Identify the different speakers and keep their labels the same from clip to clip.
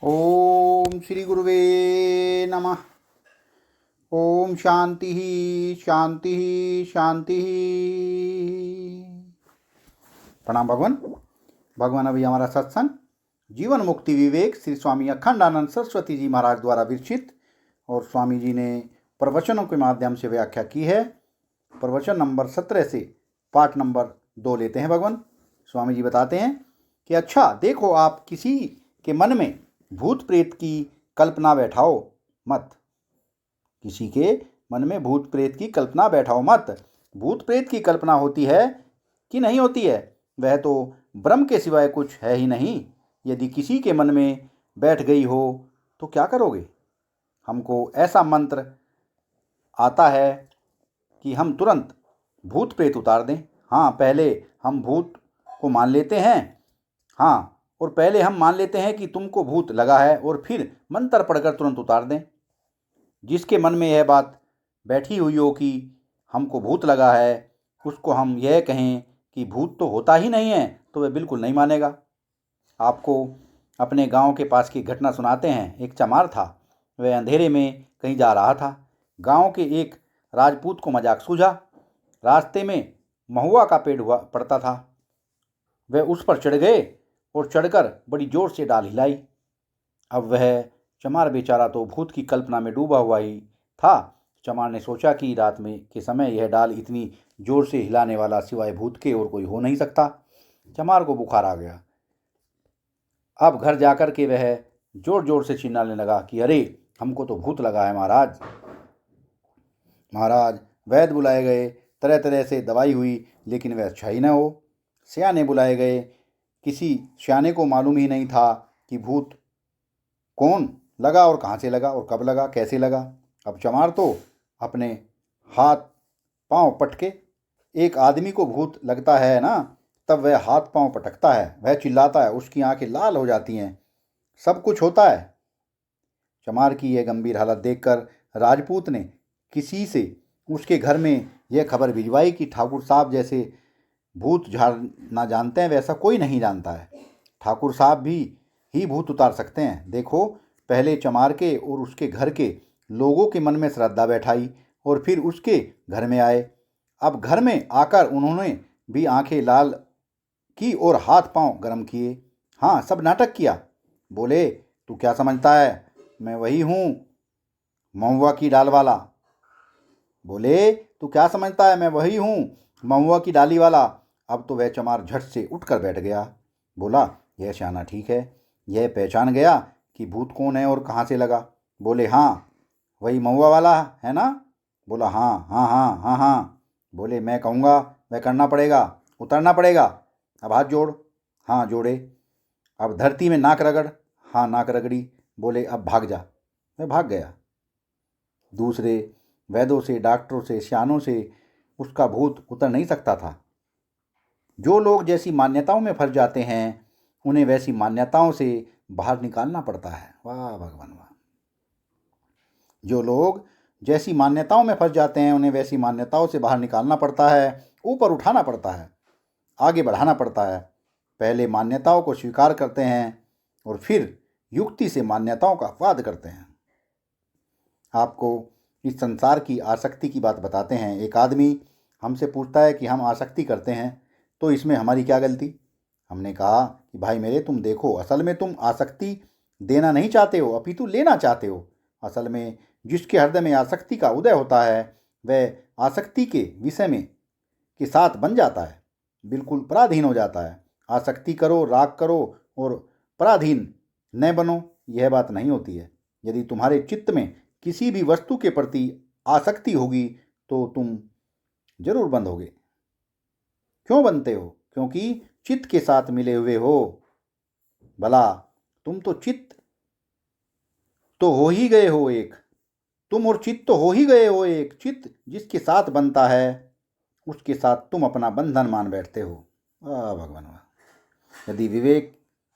Speaker 1: ओम श्री गुरुवे नमः। ओम शांति शांति शांति। प्रणाम भगवान। भगवान अभी हमारा सत्संग जीवन मुक्ति विवेक श्री स्वामी अखंडानंद सरस्वती जी महाराज द्वारा विरचित और स्वामी जी ने प्रवचनों के माध्यम से व्याख्या की है। प्रवचन नंबर 17 से पाठ नंबर 2 लेते हैं। भगवान स्वामी जी बताते हैं कि अच्छा देखो, आप किसी के मन में भूत प्रेत की कल्पना बैठाओ मत। किसी के मन में भूत प्रेत की कल्पना बैठाओ मत। भूत प्रेत की कल्पना होती है कि नहीं होती है, वह तो ब्रह्म के सिवाय कुछ है ही नहीं। यदि किसी के मन में बैठ गई हो तो क्या करोगे? हमको ऐसा मंत्र आता है कि हम तुरंत भूत प्रेत उतार दें। हाँ, पहले हम भूत को मान लेते हैं। हाँ, और पहले हम मान लेते हैं कि तुमको भूत लगा है और फिर मंत्र पढ़कर तुरंत उतार दें। जिसके मन में यह बात बैठी हुई हो कि हमको भूत लगा है, उसको हम यह कहें कि भूत तो होता ही नहीं है, तो वह बिल्कुल नहीं मानेगा। आपको अपने गांव के पास की घटना सुनाते हैं। एक चमार था, वह अंधेरे में कहीं जा रहा था। गांव के एक राजपूत को मजाक सूझा। रास्ते में महुआ का पेड़ हुआ पड़ता था। वह उस पर चढ़ गए और चढ़कर बड़ी जोर से डाल हिलाई। अब वह चमार बेचारा तो भूत की कल्पना में डूबा हुआ ही था। चमार ने सोचा कि रात में के समय यह डाल इतनी जोर से हिलाने वाला सिवाय भूत के और कोई हो नहीं सकता। चमार को बुखार आ गया। अब घर जाकर के वह जोर जोर से चिल्लाने लगा कि अरे, हमको तो भूत लगा है महाराज। महाराज, वैद्य बुलाए गए, तरह तरह से दवाई हुई, लेकिन वह अच्छा ही न हो। सियाने बुलाए गए, किसी सियाने को मालूम ही नहीं था कि भूत कौन लगा और कहाँ से लगा और कब लगा, कैसे लगा। अब चमार तो अपने हाथ पांव पटके, एक आदमी को भूत लगता है ना, तब वह हाथ पांव पटकता है, वह चिल्लाता है, उसकी आंखें लाल हो जाती हैं, सब कुछ होता है। चमार की यह गंभीर हालत देखकर राजपूत ने किसी से उसके घर में यह खबर भिजवाई कि ठाकुर साहब जैसे भूत झाड़ना जानते हैं वैसा कोई नहीं जानता है। ठाकुर साहब भी ही भूत उतार सकते हैं। देखो, पहले चमार के और उसके घर के लोगों के मन में श्रद्धा बैठाई और फिर उसके घर में आए। अब घर में आकर उन्होंने भी आंखें लाल की और हाथ पांव गर्म किए। हाँ, सब नाटक किया। बोले, तू क्या समझता है, मैं वही हूँ महुआ की डाल वाला। बोले, तू क्या समझता है, मैं वही हूँ महुआ की डाली वाला। अब तो वह चमार झट से उठकर बैठ गया। बोला, यह सियाना ठीक है, यह पहचान गया कि भूत कौन है और कहाँ से लगा। बोले, हाँ, वही महुआ वाला है ना? बोला, हाँ हाँ हाँ हाँ हाँ। बोले, मैं कहूँगा वह करना पड़ेगा, उतरना पड़ेगा। अब हाथ जोड़। हाँ, जोड़े। अब धरती में नाक रगड़। हाँ, नाक रगड़ी। बोले, अब भाग जा। मैं भाग गया। दूसरे वैद्यों से, डॉक्टरों से, सियानों से उसका भूत उतर नहीं सकता था। जो लोग जैसी मान्यताओं में फंस जाते हैं, उन्हें वैसी मान्यताओं से बाहर निकालना पड़ता है। वाह भगवान वाह। जो लोग जैसी मान्यताओं में फंस जाते हैं, उन्हें वैसी मान्यताओं से बाहर निकालना पड़ता है, ऊपर उठाना पड़ता है, आगे बढ़ाना पड़ता है। पहले मान्यताओं को स्वीकार करते हैं और फिर युक्ति से मान्यताओं का अपवाद करते हैं। आपको इस संसार की आसक्ति की बात बताते हैं। एक आदमी हमसे पूछता है कि हम आसक्ति करते हैं तो इसमें हमारी क्या गलती। हमने कहा कि भाई मेरे, तुम देखो, असल में तुम आसक्ति देना नहीं चाहते हो, अपितु लेना चाहते हो। असल में जिसके हृदय में आसक्ति का उदय होता है, वह आसक्ति के विषय में के साथ बन जाता है, बिल्कुल पराधीन हो जाता है। आसक्ति करो, राग करो और पराधीन न बनो, यह बात नहीं होती है। यदि तुम्हारे चित्त में किसी भी वस्तु के प्रति आसक्ति होगी तो तुम जरूर बंधोगे। क्यों बनते हो? क्योंकि चित्त के साथ मिले हुए हो। भला तुम तो चित्त तो हो ही गए हो एक। तुम और चित्त तो हो ही गए हो एक। चित्त जिसके साथ बनता है, उसके साथ तुम अपना बंधन मान बैठते हो। वाह भगवान वाह। यदि विवेक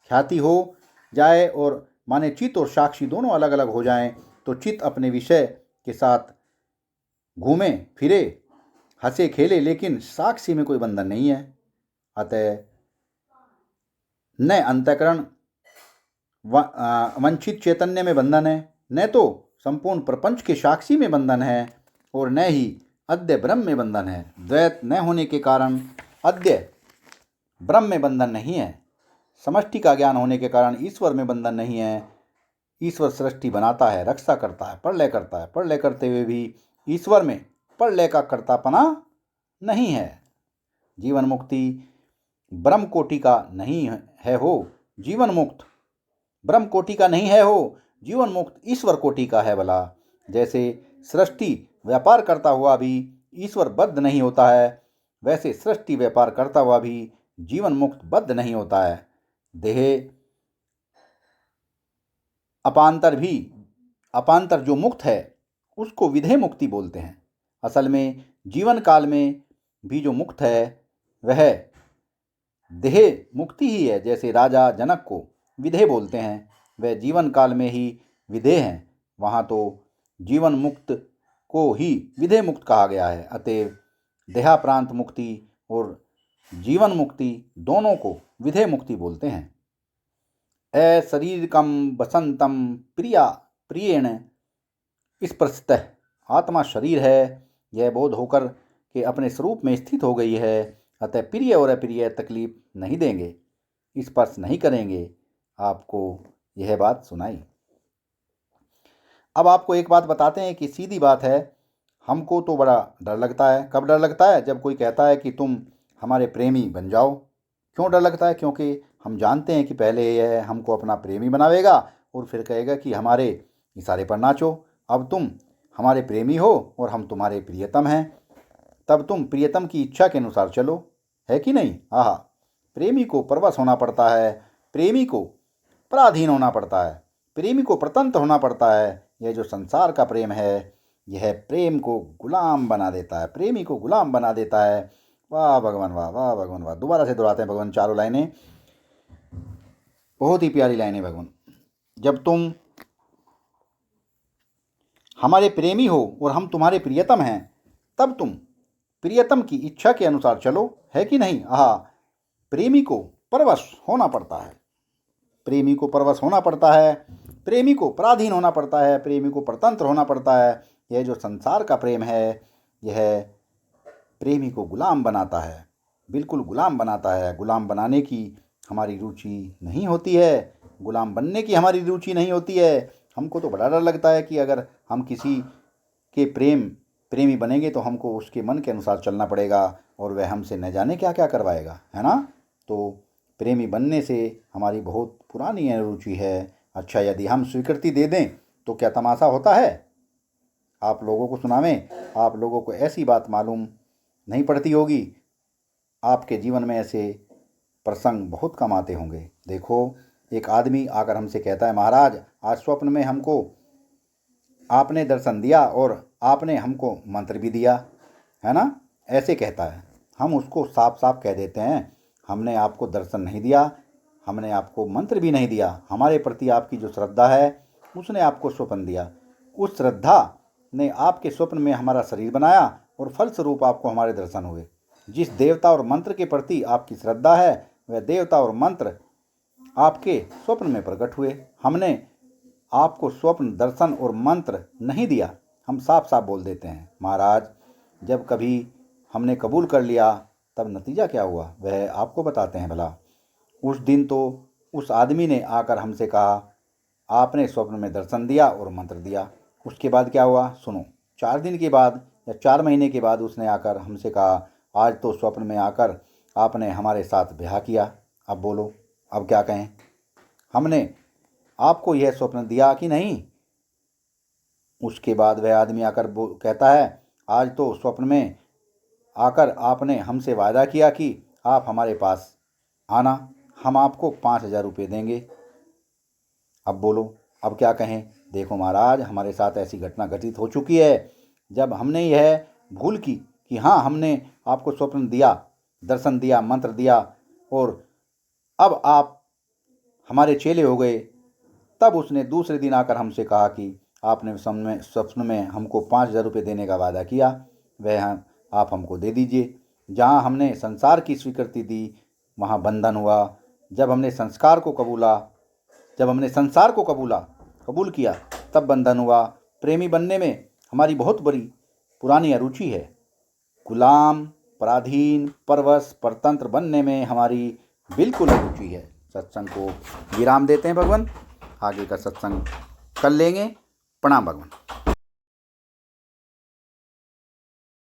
Speaker 1: ख्याति हो जाए और माने चित्त और साक्षी दोनों अलग अलग हो जाएं, तो चित्त अपने विषय के साथ घूमे फिरे, हंसे खेले, लेकिन साक्षी में कोई बंधन नहीं है। अतः न अंतःकरण वंचित चैतन्य में बंधन है, न तो संपूर्ण प्रपंच के साक्षी में बंधन है और न ही अद्य ब्रह्म में बंधन है। द्वैत न होने के कारण अद्य ब्रह्म में बंधन नहीं है। समष्टि का ज्ञान होने के कारण ईश्वर में बंधन नहीं है। ईश्वर सृष्टि बनाता है, रक्षा करता है, प्रलय करता है। प्रलय करते हुए भी ईश्वर में प्रलय का कर्तापना नहीं है। जीवन मुक्ति ब्रह्म कोटि का नहीं है हो, जीवन मुक्त ब्रह्म कोटि का नहीं है हो, जीवन मुक्त ईश्वर कोटि का है भला। जैसे सृष्टि व्यापार करता हुआ भी ईश्वर बद्ध नहीं होता है, वैसे सृष्टि व्यापार करता हुआ भी जीवन मुक्त बद्ध नहीं होता है। देह अपांतर जो मुक्त है उसको विधेय मुक्ति बोलते हैं। असल में जीवन काल में भी जो मुक्त है वह देह मुक्ति ही है। जैसे राजा जनक को विधेय बोलते हैं, वह जीवन काल में ही विधेय हैं। वहाँ तो जीवन मुक्त को ही विधेय मुक्त कहा गया है। अतएव देहाप्रांत मुक्ति और जीवन मुक्ति दोनों को विधेय मुक्ति बोलते हैं। शरीरकम बसंतम प्रियेण स्पृशतः, आत्मा शरीर है, यह बोध होकर के अपने स्वरूप में स्थित हो गई है। अतः प्रिय और अप्रिय तकलीफ नहीं देंगे, स्पर्श नहीं करेंगे। आपको यह बात सुनाई। अब आपको एक बात बताते हैं कि सीधी बात है, हमको तो बड़ा डर लगता है। कब डर लगता है? जब कोई कहता है कि तुम हमारे प्रेमी बन जाओ। क्यों डर लगता है? क्योंकि हम जानते हैं कि पहले यह हमको अपना प्रेमी बनावेगा और फिर कहेगा कि हमारे इशारे पर नाचो। अब तुम हमारे प्रेमी हो और हम तुम्हारे प्रियतम हैं, तब तुम प्रियतम की इच्छा के अनुसार चलो, है कि नहीं? आहा, प्रेमी को परवश होना पड़ता है, प्रेमी को पराधीन होना पड़ता है, प्रेमी को प्रतंत्र होना पड़ता है। यह जो संसार का प्रेम है, यह प्रेम को गुलाम बना देता है, प्रेमी को गुलाम बना देता है। वाह भगवान वाह, वाह भगवान वाह। दोबारा से दोहराते हैं भगवान चारों लाइनें, बहुत ही प्यारी लाइनें भगवान। जब तुम हमारे प्रेमी हो और हम तुम्हारे प्रियतम हैं, तब तुम प्रियतम की इच्छा के अनुसार चलो, है कि नहीं? आहा, प्रेमी को परवश होना पड़ता है, प्रेमी को परवश होना पड़ता है, प्रेमी को पराधीन होना पड़ता है, प्रेमी को परतंत्र होना पड़ता है। यह जो संसार का प्रेम है, यह प्रेमी को गुलाम बनाता है, बिल्कुल गुलाम बनाता है। गुलाम बनाने की हमारी रुचि नहीं होती है, गुलाम बनने की हमारी रुचि नहीं होती है। हमको तो बड़ा डर लगता है कि अगर हम किसी के प्रेमी बनेंगे तो हमको उसके मन के अनुसार चलना पड़ेगा और वह हमसे न जाने क्या क्या करवाएगा, है ना? तो प्रेमी बनने से हमारी बहुत पुरानी रुचि है। अच्छा, यदि हम स्वीकृति दे दें तो क्या तमाशा होता है? आप लोगों को सुनावें, आप लोगों को ऐसी बात मालूम नहीं पड़ती होगी। आपके जीवन में ऐसे प्रसंग बहुत कम आते होंगे। देखो, एक आदमी आकर हमसे कहता है, महाराज आज स्वप्न में हमको आपने दर्शन दिया और आपने हमको मंत्र भी दिया, है ना? ऐसे कहता है। हम उसको साफ साफ कह देते हैं, हमने आपको दर्शन नहीं दिया, हमने आपको मंत्र भी नहीं दिया। हमारे प्रति आपकी जो श्रद्धा है उसने आपको स्वप्न दिया। उस श्रद्धा ने आपके स्वप्न में हमारा शरीर बनाया और फलस्वरूप आपको हमारे दर्शन हुए। जिस देवता और मंत्र के प्रति आपकी श्रद्धा है, वह देवता और मंत्र आपके स्वप्न में प्रकट हुए। हमने आपको स्वप्न, दर्शन और मंत्र नहीं दिया। हम साफ साफ बोल देते हैं। महाराज, जब कभी हमने कबूल कर लिया तब नतीजा क्या हुआ वह आपको बताते हैं भला। उस दिन तो उस आदमी ने आकर हमसे कहा, आपने स्वप्न में दर्शन दिया और मंत्र दिया। उसके बाद क्या हुआ सुनो। 4 दिन के बाद या 4 महीने के बाद उसने आकर हमसे कहा, आज तो स्वप्न में आकर आपने हमारे साथ ब्याह किया। अब बोलो, अब क्या कहें? हमने आपको यह स्वप्न दिया कि नहीं? उसके बाद वह आदमी आकर कहता है, आज तो स्वप्न में आकर आपने हमसे वादा किया कि आप हमारे पास आना, हम आपको 5,000 रुपये देंगे। अब बोलो, अब क्या कहें? देखो महाराज, हमारे साथ ऐसी घटना घटित हो चुकी है। जब हमने यह भूल की कि हाँ, हमने आपको स्वप्न दिया, दर्शन दिया, मंत्र दिया और अब आप हमारे चेले हो गए, तब उसने दूसरे दिन आकर हमसे कहा कि आपने स्वप्न में हमको 5,000 रुपये देने का वादा किया, वह आप हमको दे दीजिए। जहाँ हमने संसार की स्वीकृति दी वहाँ बंधन हुआ। जब हमने संस्कार को कबूला जब हमने संसार को कबूल किया तब बंधन हुआ। प्रेमी बनने में हमारी बहुत बड़ी पुरानी अरुचि है। गुलाम, पराधीन, परवश, परतंत्र बनने में हमारी बिल्कुल अरुचि है। सत्संग को विराम देते हैं भगवान, आगे का सत्संग कर लेंगे। प्रणाम भगवान।